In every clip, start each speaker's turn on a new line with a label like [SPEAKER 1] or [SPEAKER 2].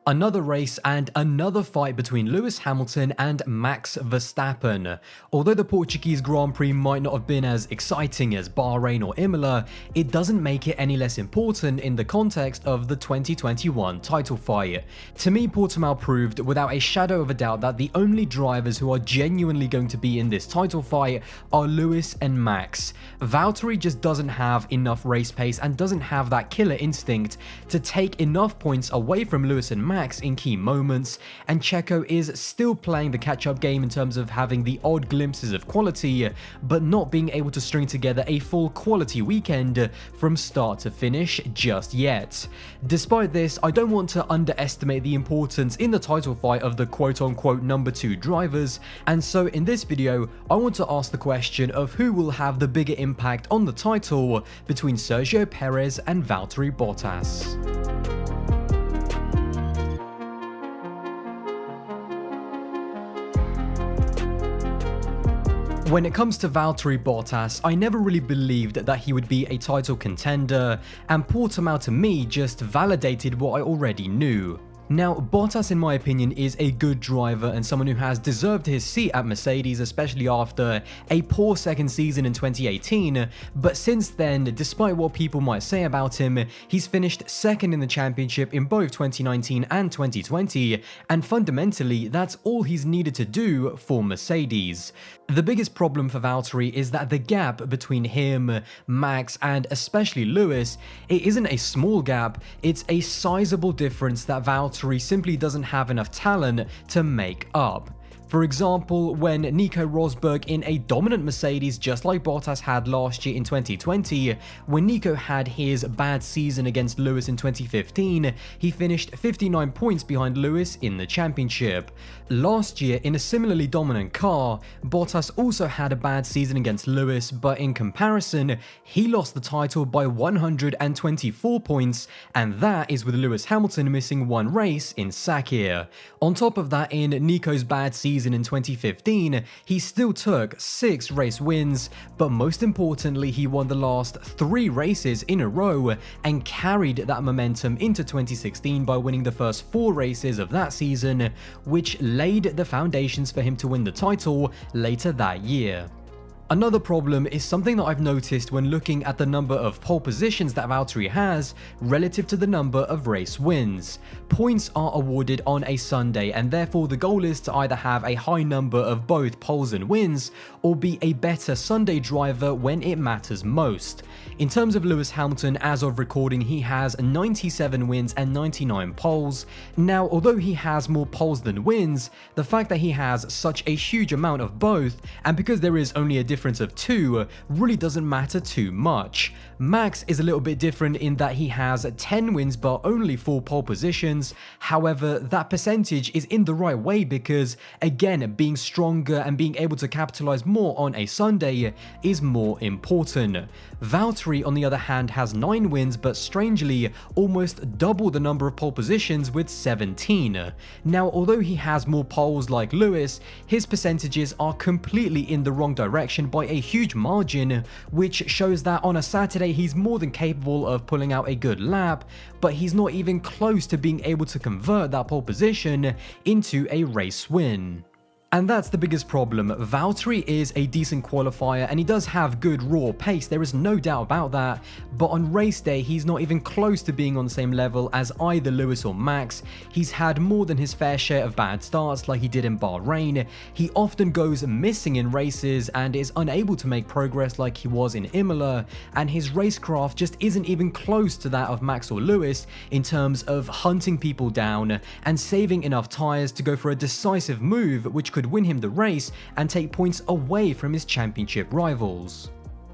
[SPEAKER 1] Another race and another fight between Lewis Hamilton and Max Verstappen. Although the Portuguese Grand Prix might not have been as exciting as Bahrain or Imola, it doesn't make it any less important in the context of the 2021 title fight. To me, Portimao proved without a shadow of a doubt that the only drivers who are genuinely going to be in this title fight are Lewis and Max. Valtteri just doesn't have enough race pace and doesn't have that killer instinct to take enough points away from Lewis and Max in key moments, and Checo is still playing the catch-up game in terms of having the odd glimpses of quality, but not being able to string together a full quality weekend from start to finish just yet. Despite this, I don't want to underestimate the importance in the title fight of the quote-unquote number 2 drivers, and so in this video, I want to ask the question of who will have the bigger impact on the title between Sergio Perez and Valtteri Bottas. When it comes to Valtteri Bottas, I never really believed that he would be a title contender, and Portimao to me just validated what I already knew. Now, Bottas in my opinion is a good driver and someone who has deserved his seat at Mercedes, especially after a poor second season in 2018, but since then, despite what people might say about him, he's finished second in the championship in both 2019 and 2020, and fundamentally, that's all he's needed to do for Mercedes. The biggest problem for Valtteri is that the gap between him, Max, and especially Lewis, it isn't a small gap, it's a sizable difference that Valtteri simply doesn't have enough talent to make up. For example, when Nico Rosberg in a dominant Mercedes just like Bottas had last year in 2020, when Nico had his bad season against Lewis in 2015, he finished 59 points behind Lewis in the championship. Last year, in a similarly dominant car, Bottas also had a bad season against Lewis, but in comparison, he lost the title by 124 points, and that is with Lewis Hamilton missing one race in Sakir. On top of that, in Nico's bad season in 2015, he still took 6 race wins, but most importantly, he won the last 3 races in a row and carried that momentum into 2016 by winning the first 4 races of that season, which laid the foundations for him to win the title later that year. Another problem is something that I've noticed when looking at the number of pole positions that Valtteri has relative to the number of race wins. Points are awarded on a Sunday, and therefore the goal is to either have a high number of both poles and wins or be a better Sunday driver when it matters most. In terms of Lewis Hamilton, as of recording, he has 97 wins and 99 poles. Now, although he has more poles than wins, the fact that he has such a huge amount of both, and because there is only a difference of 2, really doesn't matter too much. Max is a little bit different in that he has 10 wins but only 4 pole positions. However, that percentage is in the right way because, again, being stronger and being able to capitalize more on a Sunday is more important. Valtteri, on the other hand, has 9 wins but strangely almost double the number of pole positions with 17. Now, although he has more poles like Lewis, his percentages are completely in the wrong direction by a huge margin, which shows that on a Saturday he's more than capable of pulling out a good lap, but he's not even close to being able to convert that pole position into a race win. And that's the biggest problem. Valtteri is a decent qualifier and he does have good raw pace, there is no doubt about that, but on race day he's not even close to being on the same level as either Lewis or Max. He's had more than his fair share of bad starts like he did in Bahrain. He often goes missing in races and is unable to make progress like he was in Imola, and his racecraft just isn't even close to that of Max or Lewis in terms of hunting people down and saving enough tyres to go for a decisive move which could win him the race and take points away from his championship rivals.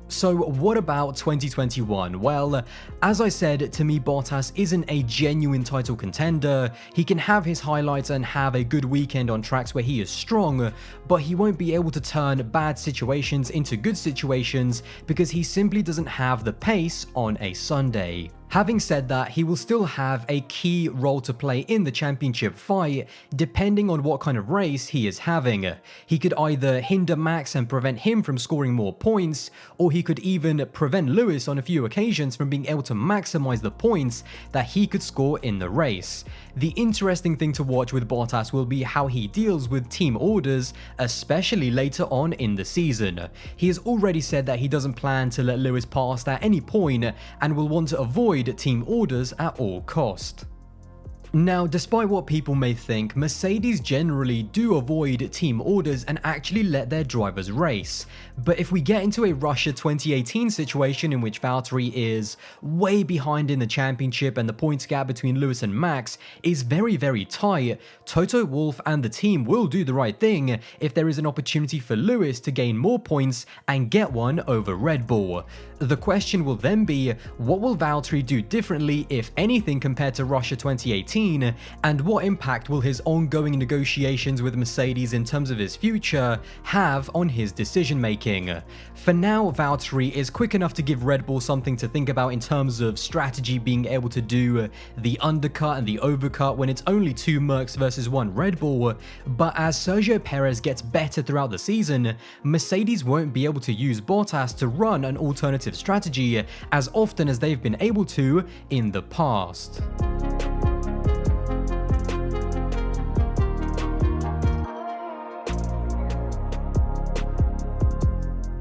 [SPEAKER 1] So what about 2021? Well, as I said, to me Bottas isn't a genuine title contender. He can have his highlights and have a good weekend on tracks where he is strong, but he won't be able to turn bad situations into good situations because he simply doesn't have the pace on a Sunday. Having said that, he will still have a key role to play in the championship fight, depending on what kind of race he is having. He could either hinder Max and prevent him from scoring more points, or he could even prevent Lewis on a few occasions from being able to maximize the points that he could score in the race. The interesting thing to watch with Bottas will be how he deals with team orders, especially later on in the season. He has already said that he doesn't plan to let Lewis pass at any point and will want to avoid team orders at all cost. Now, despite what people may think, Mercedes generally do avoid team orders and actually let their drivers race. But if we get into a Russia 2018 situation in which Valtteri is way behind in the championship and the points gap between Lewis and Max is very tight, Toto Wolff and the team will do the right thing if there is an opportunity for Lewis to gain more points and get one over Red Bull. The question will then be, what will Valtteri do differently, if anything, compared to Russia 2018? And what impact will his ongoing negotiations with Mercedes in terms of his future have on his decision making? For now, Valtteri is quick enough to give Red Bull something to think about in terms of strategy, being able to do the undercut and the overcut when it's only 2 Mercs versus 1 Red Bull. But as Sergio Perez gets better throughout the season, Mercedes won't be able to use Bottas to run an alternative strategy as often as they've been able to in the past.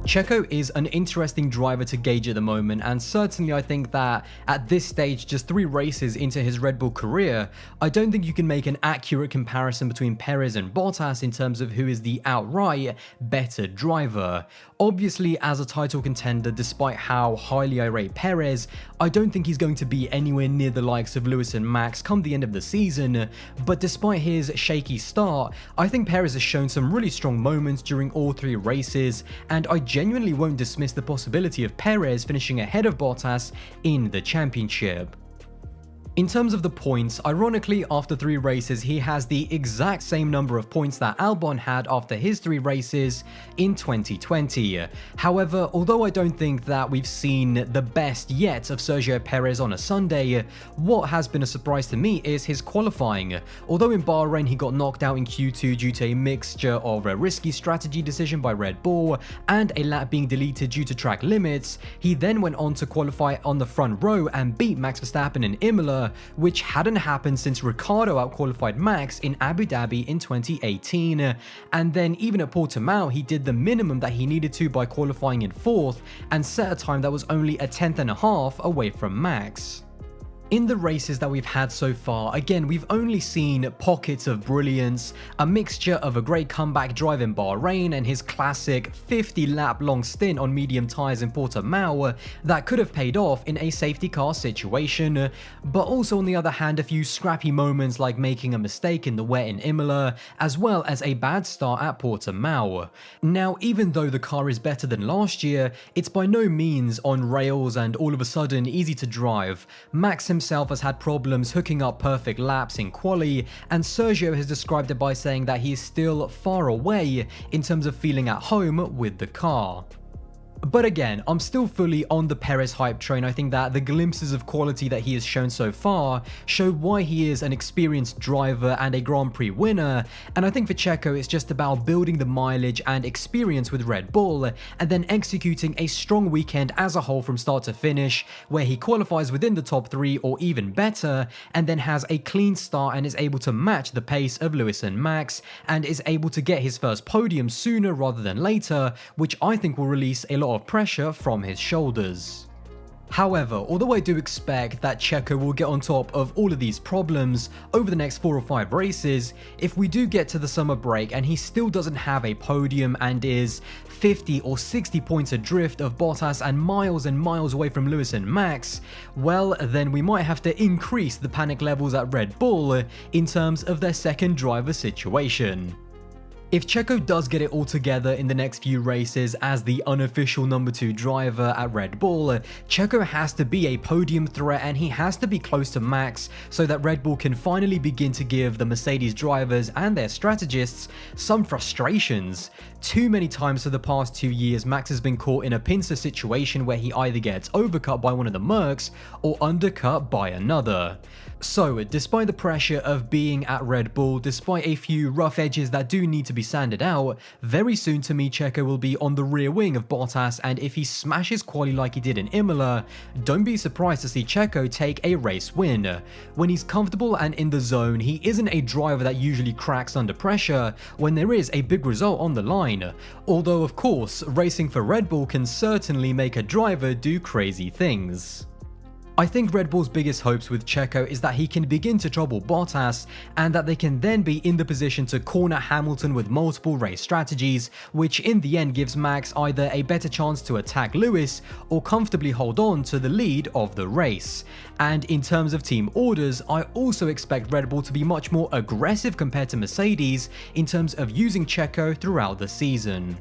[SPEAKER 1] Checo is an interesting driver to gauge at the moment, and certainly I think that at this stage, just 3 races into his Red Bull career, I don't think you can make an accurate comparison between Perez and Bottas in terms of who is the outright better driver. Obviously, as a title contender, despite how highly I rate Perez, I don't think he's going to be anywhere near the likes of Lewis and Max come the end of the season, but despite his shaky start, I think Perez has shown some really strong moments during all 3 races, and I genuinely won't dismiss the possibility of Perez finishing ahead of Bottas in the championship. In terms of the points, ironically, after 3 races, he has the exact same number of points that Albon had after his 3 races in 2020. However, although I don't think that we've seen the best yet of Sergio Perez on a Sunday, what has been a surprise to me is his qualifying. Although in Bahrain he got knocked out in Q2 due to a mixture of a risky strategy decision by Red Bull and a lap being deleted due to track limits, he then went on to qualify on the front row and beat Max Verstappen in Imola, which hadn't happened since Ricciardo outqualified Max in Abu Dhabi in 2018. And then even at Portimao, he did the minimum that he needed to by qualifying in 4th and set a time that was only a 10th and a half away from Max. In the races that we've had so far, again, we've only seen pockets of brilliance, a mixture of a great comeback drive in Bahrain and his classic 50-lap long stint on medium tyres in Portimao that could have paid off in a safety car situation, but also on the other hand, a few scrappy moments like making a mistake in the wet in Imola, as well as a bad start at Portimao. Now, even though the car is better than last year, it's by no means on rails and all of a sudden easy to drive. Max himself has had problems hooking up perfect laps in quali, and Sergio has described it by saying that he is still far away in terms of feeling at home with the car. But again, I'm still fully on the Perez hype train. I think that the glimpses of quality that he has shown so far show why he is an experienced driver and a Grand Prix winner, and I think for Checo it's just about building the mileage and experience with Red Bull and then executing a strong weekend as a whole from start to finish, where he qualifies within the top 3 or even better, and then has a clean start and is able to match the pace of Lewis and Max and is able to get his first podium sooner rather than later, which I think will release a lot of pressure from his shoulders. However, although I do expect that Checo will get on top of all of these problems over the next 4 or 5 races, if we do get to the summer break and he still doesn't have a podium and is 50 or 60 points adrift of Bottas and miles away from Lewis and Max, well, then we might have to increase the panic levels at Red Bull in terms of their second driver situation. If Checo does get it all together in the next few races as the unofficial number 2 driver at Red Bull, Checo has to be a podium threat and he has to be close to Max so that Red Bull can finally begin to give the Mercedes drivers and their strategists some frustrations. Too many times for the past 2 years, Max has been caught in a pincer situation where he either gets overcut by one of the Mercs or undercut by another. So, despite the pressure of being at Red Bull, despite a few rough edges that do need to be sanded out, very soon to me Checo will be on the rear wing of Bottas, and if he smashes quali like he did in Imola, don't be surprised to see Checo take a race win. When he's comfortable and in the zone, he isn't a driver that usually cracks under pressure when there is a big result on the line. Although of course, racing for Red Bull can certainly make a driver do crazy things. I think Red Bull's biggest hopes with Checo is that he can begin to trouble Bottas and that they can then be in the position to corner Hamilton with multiple race strategies, which in the end gives Max either a better chance to attack Lewis or comfortably hold on to the lead of the race. And in terms of team orders, I also expect Red Bull to be much more aggressive compared to Mercedes in terms of using Checo throughout the season.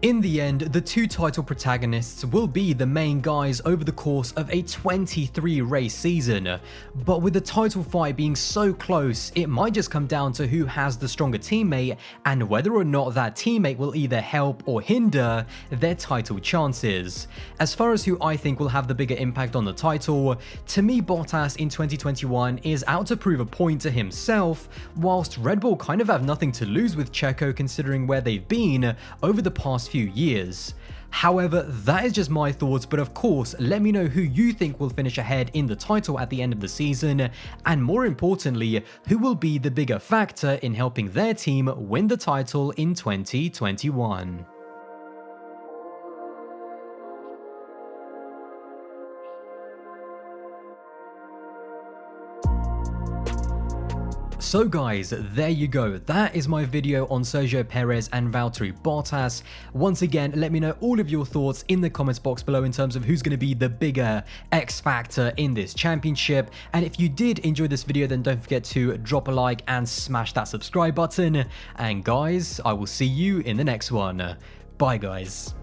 [SPEAKER 1] In the end, the 2 title protagonists will be the main guys over the course of a 23 race season, but with the title fight being so close, it might just come down to who has the stronger teammate and whether or not that teammate will either help or hinder their title chances. As far as who I think will have the bigger impact on the title, to me Bottas in 2021 is out to prove a point to himself, whilst Red Bull kind of have nothing to lose with Checo considering where they've been over the past few years. However, that is just my thoughts, but of course, let me know who you think will finish ahead in the title at the end of the season, and more importantly, who will be the bigger factor in helping their team win the title in 2021. So guys, there you go, that is my video on Sergio Perez and Valtteri Bottas. Once again, let me know all of your thoughts in the comments box below in terms of who's going to be the bigger X factor in this championship. And if you did enjoy this video, then don't forget to drop a like and smash that subscribe button. And guys, I will see you in the next one. Bye guys.